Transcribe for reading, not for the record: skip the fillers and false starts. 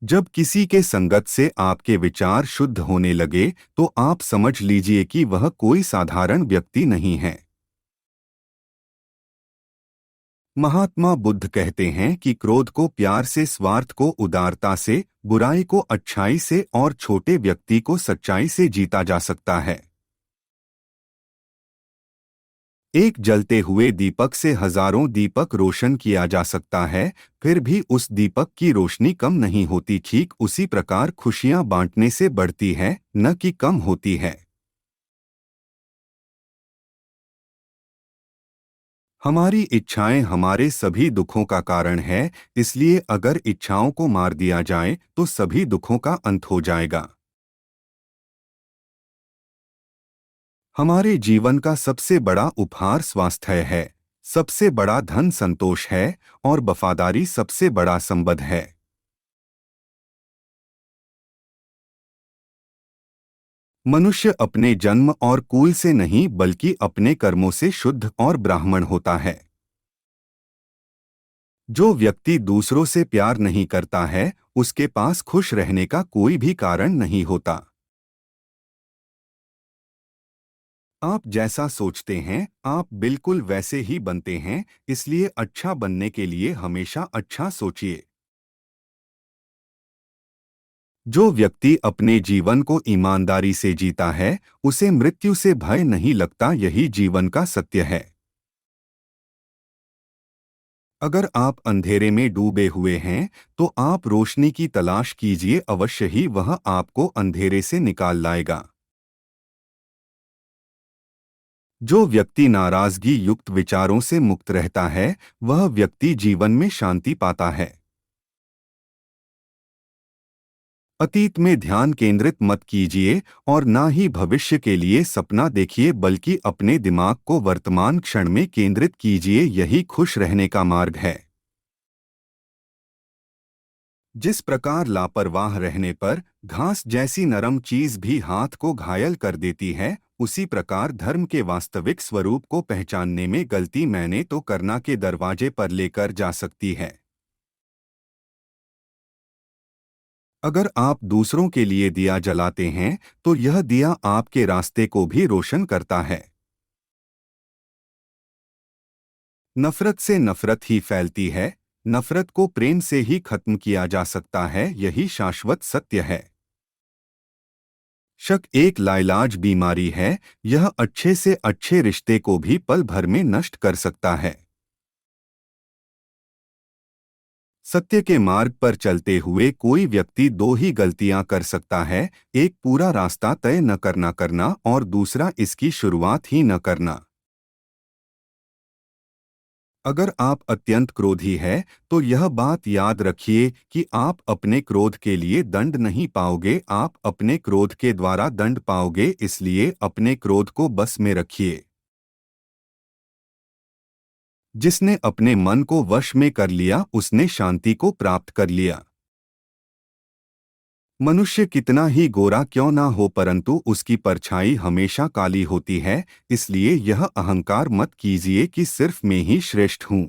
जब किसी के संगत से आपके विचार शुद्ध होने लगे तो आप समझ लीजिए कि वह कोई साधारण व्यक्ति नहीं है। महात्मा बुद्ध कहते हैं कि क्रोध को प्यार से, स्वार्थ को उदारता से, बुराई को अच्छाई से और छोटे व्यक्ति को सच्चाई से जीता जा सकता है। एक जलते हुए दीपक से हजारों दीपक रोशन किया जा सकता है, फिर भी उस दीपक की रोशनी कम नहीं होती। ठीक उसी प्रकार खुशियां बांटने से बढ़ती है, न कि कम होती है। हमारी इच्छाएं हमारे सभी दुखों का कारण है, इसलिए अगर इच्छाओं को मार दिया जाए तो सभी दुखों का अंत हो जाएगा। हमारे जीवन का सबसे बड़ा उपहार स्वास्थ्य है, सबसे बड़ा धन संतोष है और वफादारी सबसे बड़ा संबंध है। मनुष्य अपने जन्म और कुल से नहीं बल्कि अपने कर्मों से शुद्ध और ब्राह्मण होता है। जो व्यक्ति दूसरों से प्यार नहीं करता है, उसके पास खुश रहने का कोई भी कारण नहीं होता। आप जैसा सोचते हैं आप बिल्कुल वैसे ही बनते हैं, इसलिए अच्छा बनने के लिए हमेशा अच्छा सोचिए। जो व्यक्ति अपने जीवन को ईमानदारी से जीता है, उसे मृत्यु से भय नहीं लगता। यही जीवन का सत्य है। अगर आप अंधेरे में डूबे हुए हैं तो आप रोशनी की तलाश कीजिए, अवश्य ही वह आपको अंधेरे से निकाल लाएगा। जो व्यक्ति नाराजगी युक्त विचारों से मुक्त रहता है, वह व्यक्ति जीवन में शांति पाता है। अतीत में ध्यान केंद्रित मत कीजिए और ना ही भविष्य के लिए सपना देखिए, बल्कि अपने दिमाग को वर्तमान क्षण में केंद्रित कीजिए। यही खुश रहने का मार्ग है। जिस प्रकार लापरवाह रहने पर घास जैसी नरम चीज भी हाथ को घायल कर देती है, उसी प्रकार धर्म के वास्तविक स्वरूप को पहचानने में गलती मैंने तो करना के दरवाजे पर लेकर जा सकती है। अगर आप दूसरों के लिए दिया जलाते हैं तो यह दिया आपके रास्ते को भी रोशन करता है। नफरत से नफरत ही फैलती है, नफरत को प्रेम से ही खत्म किया जा सकता है। यही शाश्वत सत्य है। शक एक लाइलाज बीमारी है, यह अच्छे से अच्छे रिश्ते को भी पल भर में नष्ट कर सकता है। सत्य के मार्ग पर चलते हुए कोई व्यक्ति दो ही गलतियां कर सकता है, एक पूरा रास्ता तय न करना करना और दूसरा इसकी शुरुआत ही न करना। अगर आप अत्यंत क्रोधी हैं, तो यह बात याद रखिए कि आप अपने क्रोध के लिए दंड नहीं पाओगे, आप अपने क्रोध के द्वारा दंड पाओगे। इसलिए अपने क्रोध को बस में रखिए। जिसने अपने मन को वश में कर लिया, उसने शांति को प्राप्त कर लिया। मनुष्य कितना ही गोरा क्यों ना हो, परंतु उसकी परछाई हमेशा काली होती है। इसलिए यह अहंकार मत कीजिए कि सिर्फ मैं ही श्रेष्ठ हूँ।